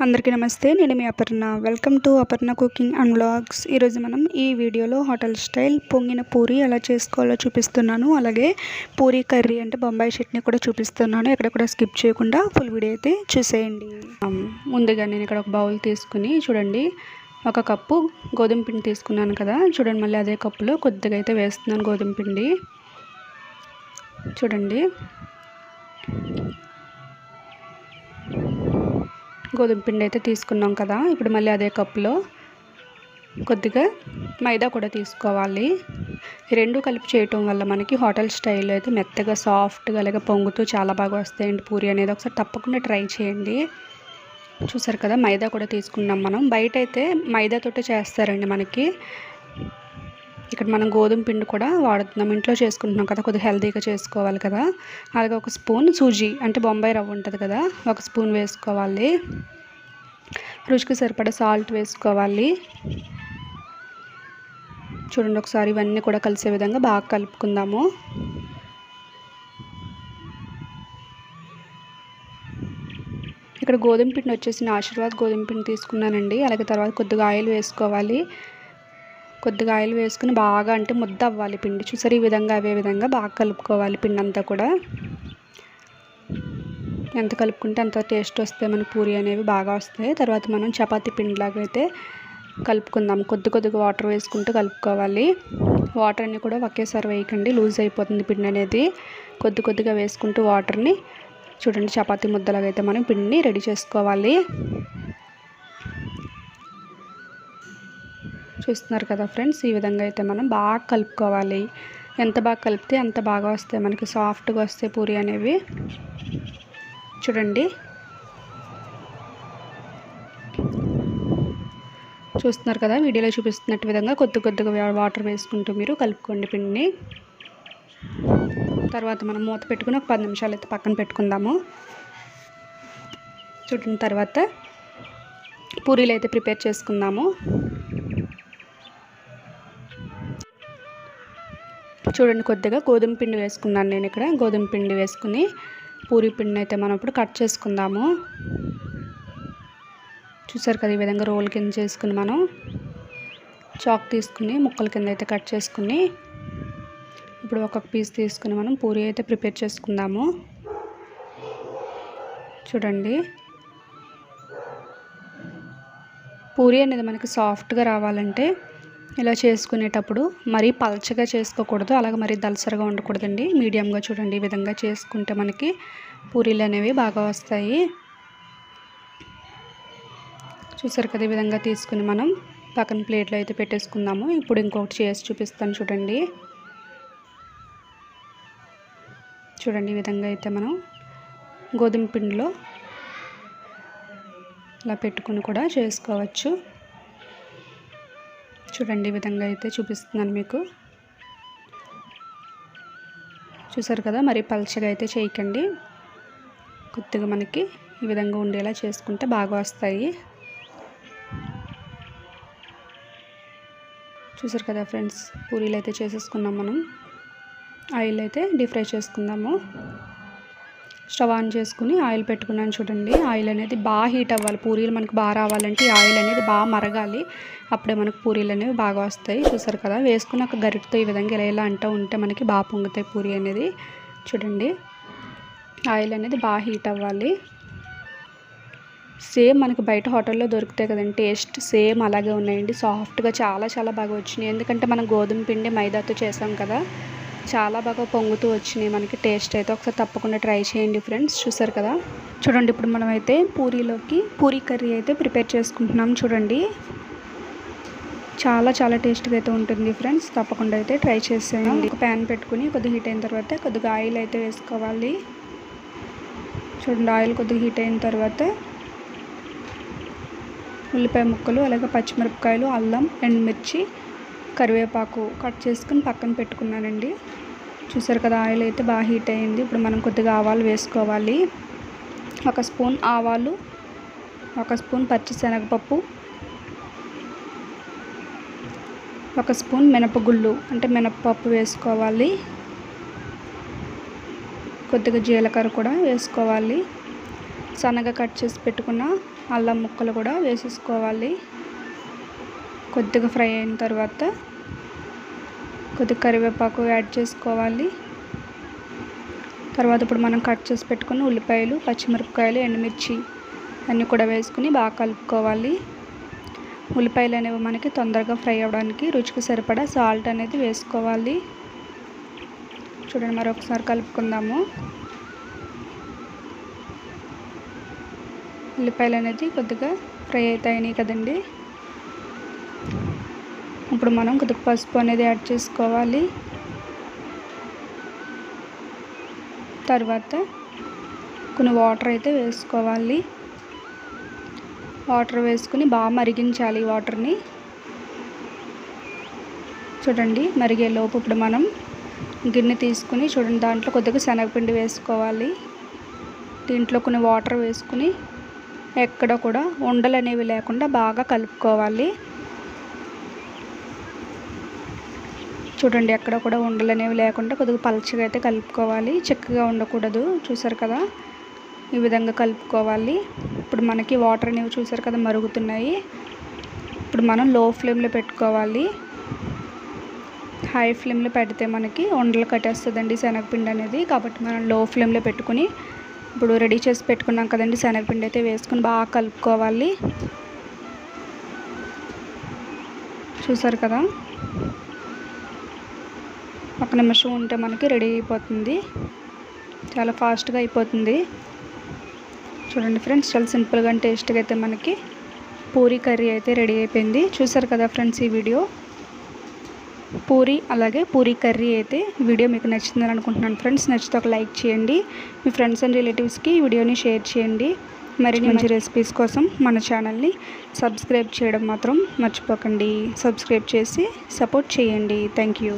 అందరికీ నమస్తే. నేను మీ Aparna. Welcome to Aparna cooking and vlogs. ఈరోజు మనం ఈ వీడియోలో హోటల్ స్టైల్ పొంగిన పూరి ఎలా చేసుకోవాలో చూపిస్తున్నాను. అలాగే పూరి కర్రీ అంటే బొంబాయి చట్నీ కూడా చూపిస్తున్నాను. ఎక్కడ కూడా స్కిప్ చేయకుండా ఫుల్ వీడియో అయితే చూసేయండి. ముందుగా నేను ఇక్కడ ఒక బౌల్ తీసుకుని చూడండి, ఒక కప్పు గోధుమ పిండి తీసుకున్నాను కదా. చూడండి, మళ్ళీ అదే కప్పులో కొద్దిగా అయితే వేస్తున్నాను గోధుమ పిండి. చూడండి, గోధుమ పిండి అయితే తీసుకున్నాం కదా. ఇప్పుడు మళ్ళీ అదే కప్పులో కొద్దిగా మైదా కూడా తీసుకోవాలి. రెండు కలిపి చేయటం వల్ల మనకి హోటల్ స్టైల్లో అయితే మెత్తగా సాఫ్ట్గా అలాగే పొంగుతూ చాలా బాగా వస్తాయండి పూరి అనేది. ఒకసారి తప్పకుండా ట్రై చేయండి. చూసారు కదా, మైదా కూడా తీసుకున్నాం మనం. బయట అయితే మైదాతోటే చేస్తారండి మనకి. ఇక్కడ మనం గోధుమ పిండి కూడా వాడుతున్నాం, ఇంట్లో చేసుకుంటున్నాం కదా, కొద్దిగా హెల్తీగా చేసుకోవాలి కదా. అలాగే ఒక స్పూన్ సూజీ అంటే బొంబాయి రవ్వ ఉంటుంది కదా, ఒక స్పూన్ వేసుకోవాలి. రుచికి సరిపడా సాల్ట్ వేసుకోవాలి. చూడండి, ఒకసారి ఇవన్నీ కూడా కలిసే విధంగా బాగా కలుపుకుందాము. ఇక్కడ గోధుమ పిండి వచ్చేసి ఆశీర్వాద్ గోధుమ పిండి తీసుకున్నానండి. అలాగే తర్వాత కొద్దిగా ఆయిల్ వేసుకోవాలి. కొద్దిగా ఆయిల్ వేసుకుని బాగా అంటే ముద్ద అవ్వాలి పిండి. చూసారు, ఈ విధంగా అవే విధంగా బాగా కలుపుకోవాలి పిండి అంతా కూడా. ఎంత కలుపుకుంటే అంత టేస్ట్ వస్తాయి మన పూరి అనేవి బాగా వస్తాయి. తర్వాత మనం చపాతీ పిండిలాగా అయితే కలుపుకుందాం. కొద్దిగా వాటర్ వేసుకుంటూ కలుపుకోవాలి. వాటర్ అన్నీ కూడా ఒకేసారి వేయకండి, లూజ్ అయిపోతుంది పిండి అనేది. కొద్దిగా వేసుకుంటూ వాటర్ని చూడండి చపాతీ ముద్దలాగా అయితే మనం పిండిని రెడీ చేసుకోవాలి. చూస్తున్నారు కదా ఫ్రెండ్స్, ఈ విధంగా అయితే మనం బాగా కలుపుకోవాలి. ఎంత బాగా కలిపితే అంత బాగా వస్తాయి మనకి, సాఫ్ట్గా వస్తాయి పూరి అనేవి. చూడండి, చూస్తున్నారు కదా, వీడియోలో చూపిస్తున్నట్టు విధంగా కొద్దిగా వాటర్ వేసుకుంటూ మీరు కలుపుకోండి పిండిని. తర్వాత మనం మూత పెట్టుకుని ఒక 10 నిమిషాలు అయితే పక్కన పెట్టుకుందాము. చూడండి, తర్వాత పూరీలు అయితే ప్రిపేర్ చేసుకుందాము. చూడండి, కొద్దిగా గోధుమ పిండి వేసుకున్నాను నేను ఇక్కడ. గోధుమ పిండి వేసుకుని పూరి పిండిని అయితే మనం ఇప్పుడు కట్ చేసుకుందాము. చూసారు కదా, ఈ విధంగా రోల్ కింద చేసుకుని మనం చాక్ తీసుకుని ముక్కల కింద అయితే కట్ చేసుకుని ఇప్పుడు ఒక్కొక్క పీస్ తీసుకుని మనం పూరి అయితే ప్రిపేర్ చేసుకుందాము. చూడండి, పూరి అనేది మనకి సాఫ్ట్గా రావాలంటే ఇలా చేసుకునేటప్పుడు మరీ పల్చగా చేసుకోకూడదు, అలాగే మరీ దలసరగా ఉండకూడదండి. మీడియంగా చూడండి, ఈ విధంగా చేసుకుంటే మనకి పూరీలు అనేవి బాగా వస్తాయి. చూసారు కదా, ఈ విధంగా తీసుకుని మనం పక్కన ప్లేట్లో అయితే పెట్టేసుకుందాము. ఇప్పుడు ఇంకొకటి చేసి చూపిస్తాను చూడండి. చూడండి, ఈ విధంగా అయితే మనం గోధుమ పిండిలో ఇలా పెట్టుకుని కూడా చేసుకోవచ్చు. చూడండి, ఈ విధంగా అయితే చూపిస్తున్నాను మీకు. చూసారు కదా, మరి పల్చగా అయితే చేయకండి. కొద్దిగా మనకి ఈ విధంగా ఉండేలా చేసుకుంటే బాగా వస్తాయి. చూసారు కదా ఫ్రెండ్స్, పూరీలు అయితే చేసేసుకున్నాం మనం. ఆయిల్ అయితే డీప్ ఫ్రై చేసుకుందాము. స్టవ్ ఆన్ చేసుకుని ఆయిల్ పెట్టుకున్నాను. చూడండి, ఆయిల్ అనేది బాగా హీట్ అవ్వాలి. పూరీలు మనకు బాగా రావాలంటే ఈ ఆయిల్ అనేది బాగా మరగాలి, అప్పుడే మనకు పూరీలు అనేవి బాగా వస్తాయి. చూసారు కదా, వేసుకుని ఒక గరిటతో ఈ విధంగా ఇలా అంటూ ఉంటే మనకి బాగా పొంగుతాయి పూరి అనేది. చూడండి, ఆయిల్ అనేది బాగా హీట్ అవ్వాలి. సేమ్ మనకి బయట హోటల్లో దొరుకుతాయి కదండి, టేస్ట్ సేమ్ అలాగే ఉన్నాయండి. సాఫ్ట్గా చాలా బాగా వచ్చినాయి. ఎందుకంటే మనం గోధుమ పిండి మైదాతో చేసాం కదా, చాలా బాగా పొంగుతూ వచ్చినాయి మనకి. టేస్ట్ అయితే ఒకసారి తప్పకుండా ట్రై చేయండి ఫ్రెండ్స్. చూసారు కదా, చూడండి, ఇప్పుడు మనం అయితే పూరీలోకి పూరీ కర్రీ అయితే ప్రిపేర్ చేసుకుంటున్నాం. చూడండి, చాలా టేస్ట్గా అయితే ఉంటుంది ఫ్రెండ్స్. తప్పకుండా అయితే ట్రై చేసేయండి. ఒక ప్యాన్ పెట్టుకుని కొద్దిగా హీట్ అయిన తర్వాత కొద్దిగా ఆయిల్ అయితే వేసుకోవాలి. చూడండి, ఆయిల్ కొద్దిగా హీట్ అయిన తర్వాత ఉల్లిపాయ ముక్కలు, అలాగే పచ్చిమిరపకాయలు, అల్లం, ఎండుమిర్చి, కరివేపాకు కట్ చేసుకుని పక్కన పెట్టుకున్నానండి. చూసారు కదా, ఆయిల్ అయితే బాగా హీట్ అయ్యింది. ఇప్పుడు మనం కొద్దిగా ఆవాలు వేసుకోవాలి. ఒక స్పూన్ ఆవాలు, ఒక స్పూన్ పచ్చిశనగపప్పు, ఒక స్పూన్ మినపగుళ్ళు అంటే మినపప్పు వేసుకోవాలి. కొద్దిగా జీలకర్ర కూడా వేసుకోవాలి. సన్నగా కట్ చేసి పెట్టుకున్న అల్లం ముక్కలు కూడా వేసేసుకోవాలి. కొద్దిగా ఫ్రై అయిన తర్వాత కొద్దిగా కరివేపాకు యాడ్ చేసుకోవాలి. తర్వాత ఇప్పుడు మనం కట్ చేసి పెట్టుకున్న ఉల్లిపాయలు, పచ్చిమిరపకాయలు, ఎండుమిర్చి అన్నీ కూడా వేసుకుని బాగా కలుపుకోవాలి. ఉల్లిపాయలు అనేవి మనకి తొందరగా ఫ్రై అవ్వడానికి రుచికి సరిపడా సాల్ట్ అనేది వేసుకోవాలి. చూడండి, మరొకసారి కలుపుకుందాము. ఉల్లిపాయలు అనేది కొద్దిగా ఫ్రై అవుతాయి కదండి. ఇప్పుడు మనం కొద్దిగా పసుపు అనేది యాడ్ చేసుకోవాలి. తర్వాత కొన్ని వాటర్ అయితే వేసుకోవాలి. వాటర్ వేసుకుని బాగా మరిగించాలి వాటర్ని. చూడండి, మరిగేలోపు ఇప్పుడు మనం గిన్నె తీసుకుని చూడండి దాంట్లో కొద్దిగా శనగపిండి వేసుకోవాలి. దీంట్లో కొన్ని వాటర్ వేసుకుని ఎక్కడ కూడా ఉండలు అనేవి లేకుండా బాగా కలుపుకోవాలి. చూడండి, ఎక్కడ కూడా ఉండలు అనేవి లేకుండా కొద్దిగా పలచగా అయితే కలుపుకోవాలి. చిక్కగా ఉండకూడదు. చూసారు కదా, ఈ విధంగా కలుపుకోవాలి. ఇప్పుడు మనకి వాటర్ అనేవి చూసారు కదా మరుగుతున్నాయి. ఇప్పుడు మనం లో ఫ్లేమ్లో పెట్టుకోవాలి. హై ఫ్లేమ్లో పెడితే మనకి ఉండలు కట్టేస్తుందండి శనగపిండి అనేది. కాబట్టి మనం లో ఫ్లేమ్లో పెట్టుకుని ఇప్పుడు రెడీ చేసి పెట్టుకున్నాం కదండి శనగపిండి అయితే వేసుకుని బాగా కలుపుకోవాలి. చూసారు కదా, ఒక నిమిషం ఉంటే మనకి రెడీ అయిపోతుంది. చాలా ఫాస్ట్గా అయిపోతుంది. చూడండి ఫ్రెండ్స్, చాలా సింపుల్గా అండ్ టేస్ట్గా అయితే మనకి పూరీ కర్రీ అయితే రెడీ అయిపోయింది. చూసారు కదా ఫ్రెండ్స్, ఈ వీడియో పూరీ అలాగే పూరీ కర్రీ అయితే వీడియో మీకు నచ్చిందని అనుకుంటున్నాను ఫ్రెండ్స్. నచ్చితే ఒక లైక్ చేయండి. మీ ఫ్రెండ్స్ అండ్ రిలేటివ్స్కి ఈ వీడియోని షేర్ చేయండి. మరిన్ని మంచి రెసిపీస్ కోసం మన ఛానల్ని సబ్స్క్రైబ్ చేయడం మాత్రం మర్చిపోకండి. సబ్స్క్రైబ్ చేసి సపోర్ట్ చేయండి. Thank you.